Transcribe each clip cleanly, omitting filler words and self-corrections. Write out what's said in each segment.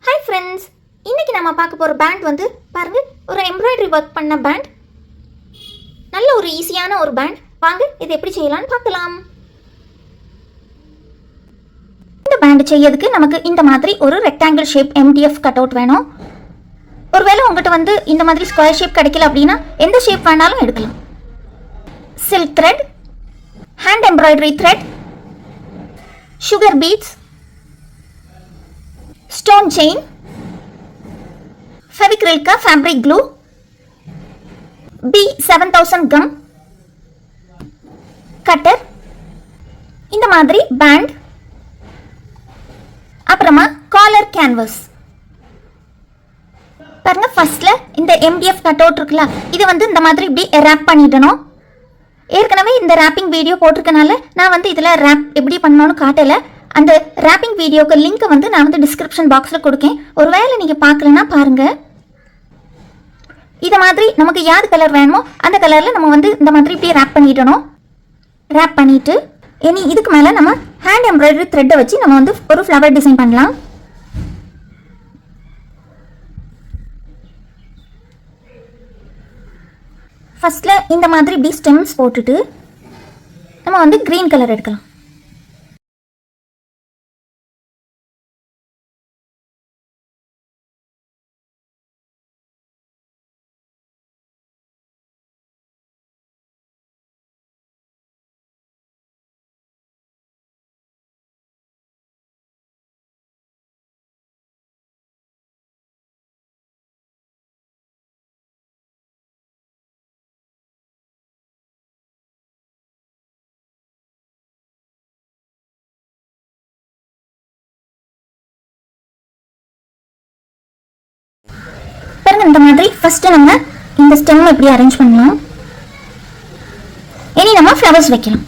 Hi friends, இன்றைக்கி நம்ம பார்க்க போகிற பேண்ட் வந்து பாருங்கள், ஒரு எம்ப்ராய்டரி ஒர்க் பண்ண பேண்ட். நல்ல ஒரு ஈஸியான ஒரு பேண்ட். வாங்க இது எப்படி செய்யலான்னு பார்க்கலாம். இந்த பேண்ட் செய்யறதுக்கு நமக்கு இந்த மாதிரி ஒரு rectangle shape MDF cut out வேணும். ஒருவேளை உங்கள்கிட்ட வந்து இந்த மாதிரி ஸ்கொயர் ஷேப் கிடைக்கல அப்படின்னா எந்த ஷேப் வேணாலும் எடுக்கலாம். Silk thread, hand embroidery thread, sugar beads, stone chain, ஃபெவிக்ரில்கா fabric clue, B7000 come, cutter, இந்த மாதிரி பேண்ட், அப்புறமா காலர் கேன்வஸ். பாருங்க, ஃபர்ஸ்ட்ல இந்த MDF கட் அவுட் இருக்குல்ல, இது வந்து இந்த மாதிரி இப்படி ரேப் பண்ணிடணும். ஏற்கனவே இந்த ரேப்பிங் வீடியோ போட்டிருக்கனால நான் வந்து இதில் ரேப் எப்படி பண்ணணும்னு காட்டலை. அந்த ரேப்பிங் வீடியோக்கு லிங்க்கை வந்து நான் வந்து டிஸ்கிரிப்ஷன் பாக்ஸில் கொடுக்கேன். ஒருவேளை நீங்கள் பார்க்கலன்னா பாருங்கள். இதை மாதிரி நமக்கு யார் கலர் வேணுமோ அந்த கலரில் நம்ம வந்து இந்த மாதிரி இப்படி ரேப் பண்ணிடணும். ரேப் பண்ணிவிட்டு இனி இதுக்கு மேலே நம்ம ஹேண்ட் எம்ப்ராய்டரி த்ரெட்டை வச்சு நம்ம வந்து ஒரு ஃப்ளவர் டிசைன் பண்ணலாம். ஃபஸ்ட்டில் இந்த மாதிரி இப்படி ஸ்டெம்ஸ் போட்டுட்டு நம்ம வந்து க்ரீன் கலர் எடுக்கலாம். இந்த மாதிரி ஃபர்ஸ்ட் நம்ம இந்த ஸ்டெம் இப்படி அரேஞ்ச் பண்ணலாம். இனி நம்ம ஃப்ளவர்ஸ் வைக்கலாம்.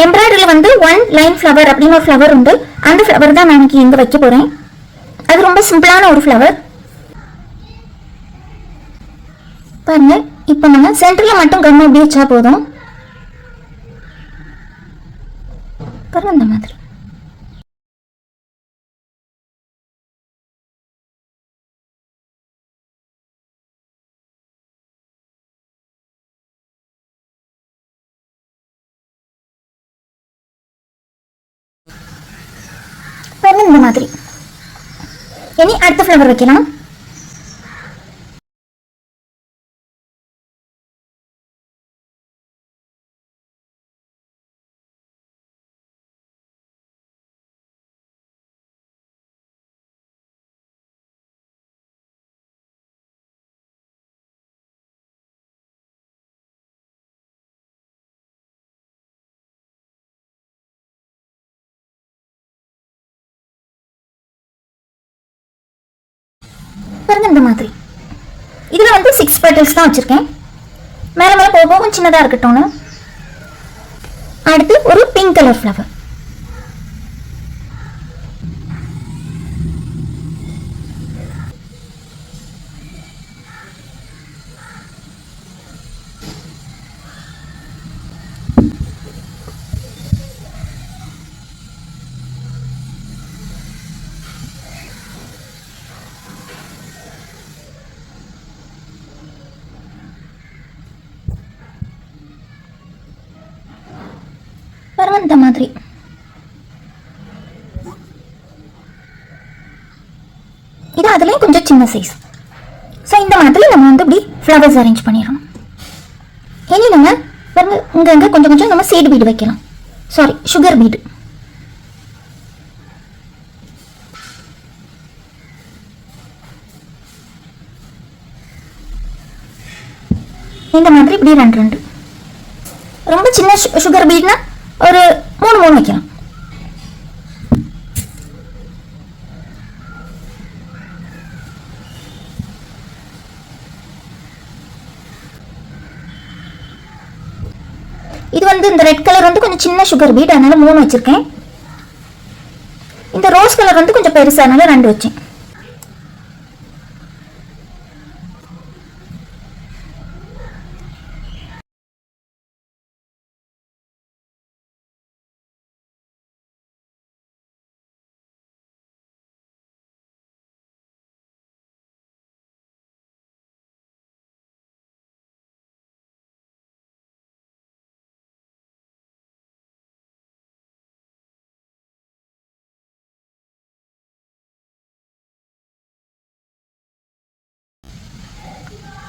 எம்ப்ராய்டரியில் வந்து ஒன் லைன் ஃப்ளவர் அப்படின்னு ஒரு ஃப்ளவர் உண்டு. அந்த ஃப்ளவர் தான் நான் இன்னைக்கு இங்கே வைக்க போகிறேன். அது ரொம்ப சிம்பிளான ஒரு ஃப்ளவர். பாருங்க, இப்போ நம்ம சென்டரில் மட்டும் கம் இப்படி வச்சா போதும். பாருங்க, இந்த மாதிரி இந்த மாதிரி. இனி அடுத்த ஃப்ளவர் வைக்கலாம். பாருங்க, இந்த மாதிரி இதில் வந்து 6 பெட்டல்ஸ் தான் வச்சுருக்கேன். மேலே மேலே போகவும் சின்னதாக இருக்கட்டும்னு. அடுத்து ஒரு பிங்க் கலர் ஃப்ளவர். இந்த மாதிரி இது அதுலயும் கொஞ்சம் சின்ன சைஸ். ஸோ இந்த மாதிரி நம்ம வந்து இப்படி ஃப்ளவர்ஸ் அரேஞ்ச் பண்ணிடணும். இனி நம்ம பாருங்க, இங்கே கொஞ்சம் கொஞ்சம் நம்ம சீடு பீடு வைக்கலாம். Sorry, sugar bead. இந்த மாதிரி இப்படி ரெண்டு ரெண்டு. ரொம்ப சின்ன சுகர் பீட்னா ஒரு 3 வைக்கலாம். இது வந்து இந்த ரெட் கலர் வந்து கொஞ்சம் சின்ன சுகர் பீட், அதனால 3 வச்சிருக்கேன். இந்த ரோஸ் கலர் வந்து கொஞ்சம் பெருசு, அதனால 2 வச்சேன்.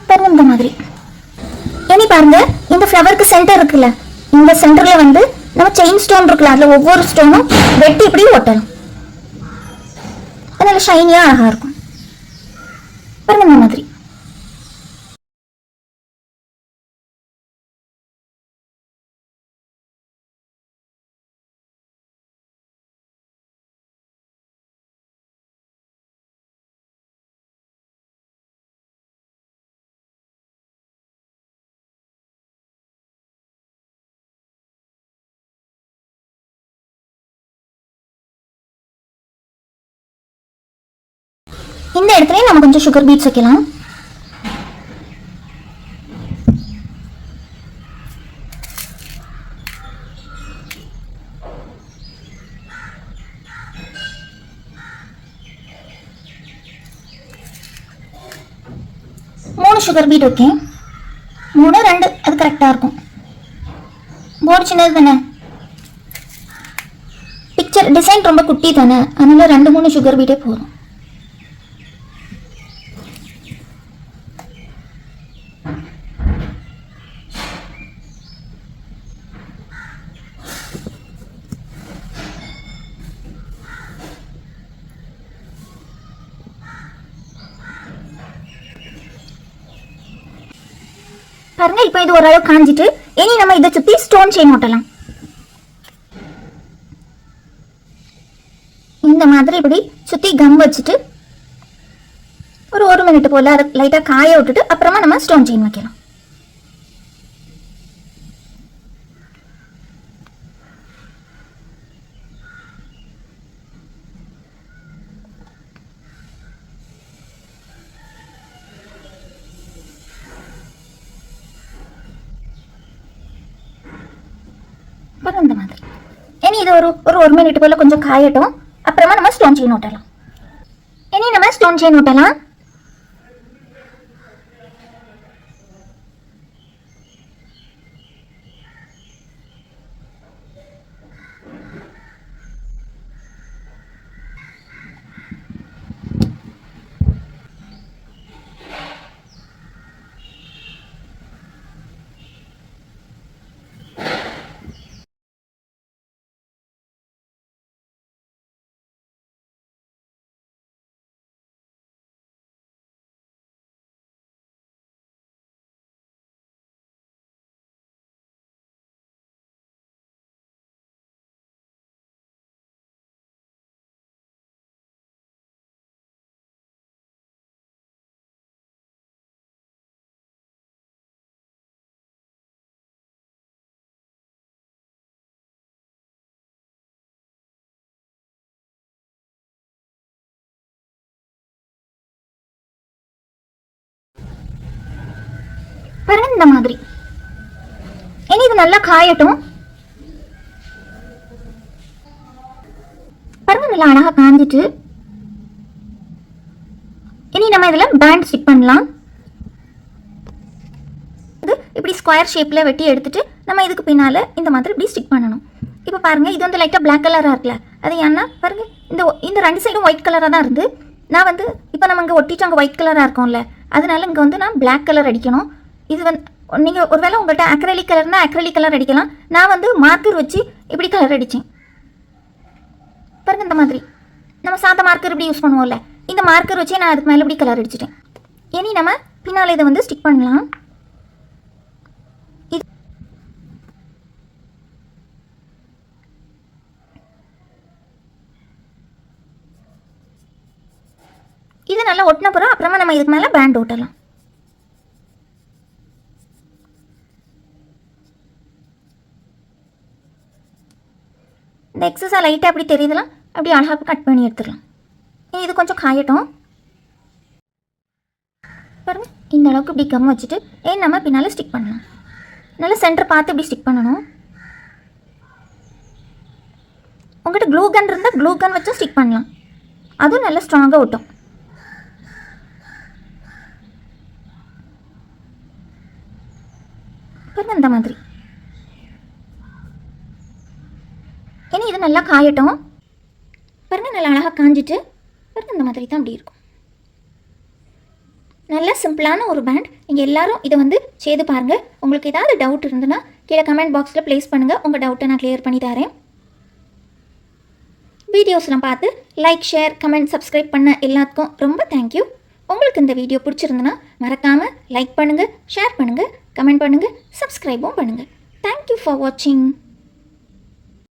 பாருங்க இந்த மாதிரி. இனி பாருங்க, இந்த ஃப்ளவருக்கு சென்டர் இருக்குல்ல, இந்த சென்டர்ல வந்து நம்ம செயின் ஸ்டோன் இருக்குல்ல, அதுல ஒவ்வொரு ஸ்டோனும் வெட்டி இப்படி ஒட்டணும். அதனால ஷைனியா அழகா இருக்கும். பாருங்க இந்த மாதிரி. இந்த இடத்துல நம்ம கொஞ்சம் சுகர் பீட்ஸ் வைக்கலாம். சுகர் பீட் ஓகே, 3 2 அது கரெக்டாக இருக்கும். போர்டு சின்னது தானே, பிக்சர் டிசைன் ரொம்ப குட்டி தானே, அதனால 2 3 சுகர் பீட்டே போதும். பாருங்க, இப்போ இது ஓரளவு காஞ்சிட்டு இனி நம்ம இதை சுற்றி ஸ்டோன் செயின் ஒட்டலாம். இந்த மாதிரி இப்படி சுற்றி கம் வச்சுட்டு ஒரு 1 மினிட் போல் அதை லைட்டாக காய விட்டுட்டு அப்புறமா நம்ம ஸ்டோன் செயின் வைக்கலாம். இந்த மாதிரி இனி இது ஒரு 1 மினிட் போல கொஞ்சம் காயட்டும், அப்புறமா நம்ம ஸ்டோன் செயின் ஒட்டலாம். இனி நம்ம ஸ்டோன் செயின் ஒட்டலாம். பாருங்க இந்த மாதிரி. இனி இது நல்லா காயட்டும். பாருங்க நல்லா அழகா காஞ்சிட்டு இனி நம்ம இதுல பேண்ட் ஸ்டிக் பண்ணலாம். இது இப்படி ஸ்கொயர் ஷேப்ல வெட்டி எடுத்துட்டு நம்ம இதுக்கு பின்னால இந்த மாதிரி இப்படி ஸ்டிக் பண்ணணும். இப்போ பாருங்க, இது வந்து லைட்டா பிளாக் கலரா இருக்குல்ல, அது ஏன்னா பாருங்க இந்த 2 சைடும் ஒயிட் கலரா தான் இருந்து, நான் வந்து இப்போ நம்ம இங்கே ஒட்டிட்டு அங்கே ஒயிட் கலரா இருக்கும்ல, அதனால இங்கே வந்து நான் பிளாக் கலர் அடிக்கணும். இது வந்து நீங்கள் ஒருவேளை உங்கள்கிட்ட அக்ரலிக் கலர்னா அக்ரலிக் கலர் அடிக்கலாம். நான் வந்து மார்க்கர் வச்சு இப்படி கலர் அடித்தேன். பாருங்க இந்த மாதிரி நம்ம சாதா மார்க்கர் இப்படி யூஸ் பண்ணுவோம்ல, இந்த மார்க்கர் வச்சு நான் அதுக்கு மேலே இப்படி கலர் அடிச்சிட்டேன். இனி நம்ம பின்னால் இதை வந்து ஸ்டிக் பண்ணலாம். இது நல்லா ஒட்டின பிறகு அப்புறமா நம்ம இதுக்கு மேலே பேண்ட் ஓட்டலாம். இந்த எக்ஸஸாக லைட்டாக அப்படி தெரியுதுலாம், அப்படி அழகாக கட் பண்ணி எடுத்துடலாம். இது கொஞ்சம் காயட்டும். பாருங்க, இந்த அளவுக்கு இப்படி கம் வச்சுட்டு நம்ம பின்னால் ஸ்டிக் பண்ணலாம். நல்லா சென்டர் பார்த்து இப்படி ஸ்டிக் பண்ணணும். உங்கள்கிட்ட க்ளூ கன் இருந்தால் க்ளூ கன் வச்சு ஸ்டிக் பண்ணலாம், அதுவும் நல்லா ஸ்ட்ராங்காக ஒட்டும். பாருங்க இந்த மாதிரி. இனி இது நல்லா காயட்டும். பாருங்க நல்லா அழகாக காஞ்சிட்டு பாருங்க இந்த மாதிரி தான் அப்படி இருக்கும். நல்ல சிம்பிளான ஒரு பேண்ட். நீங்கள் எல்லாரும் இதை வந்து செய்து பாருங்கள். உங்களுக்கு ஏதாவது டவுட் இருந்ததுன்னா கீழே கமெண்ட் பாக்ஸில் ப்ளேஸ் பண்ணுங்கள். உங்கள் டவுட்டை நான் கிளியர் பண்ணி தரேன். வீடியோஸ்லாம் பார்த்து லைக், ஷேர், கமெண்ட், சப்ஸ்கிரைப் பண்ண எல்லாத்துக்கும் ரொம்ப தேங்க்யூ. உங்களுக்கு இந்த வீடியோ பிடிச்சிருந்துன்னா மறக்காமல் லைக் பண்ணுங்கள், ஷேர் பண்ணுங்கள், கமெண்ட் பண்ணுங்கள், சப்ஸ்கிரைபும் பண்ணுங்கள். தேங்க்யூ ஃபார் வாட்சிங்.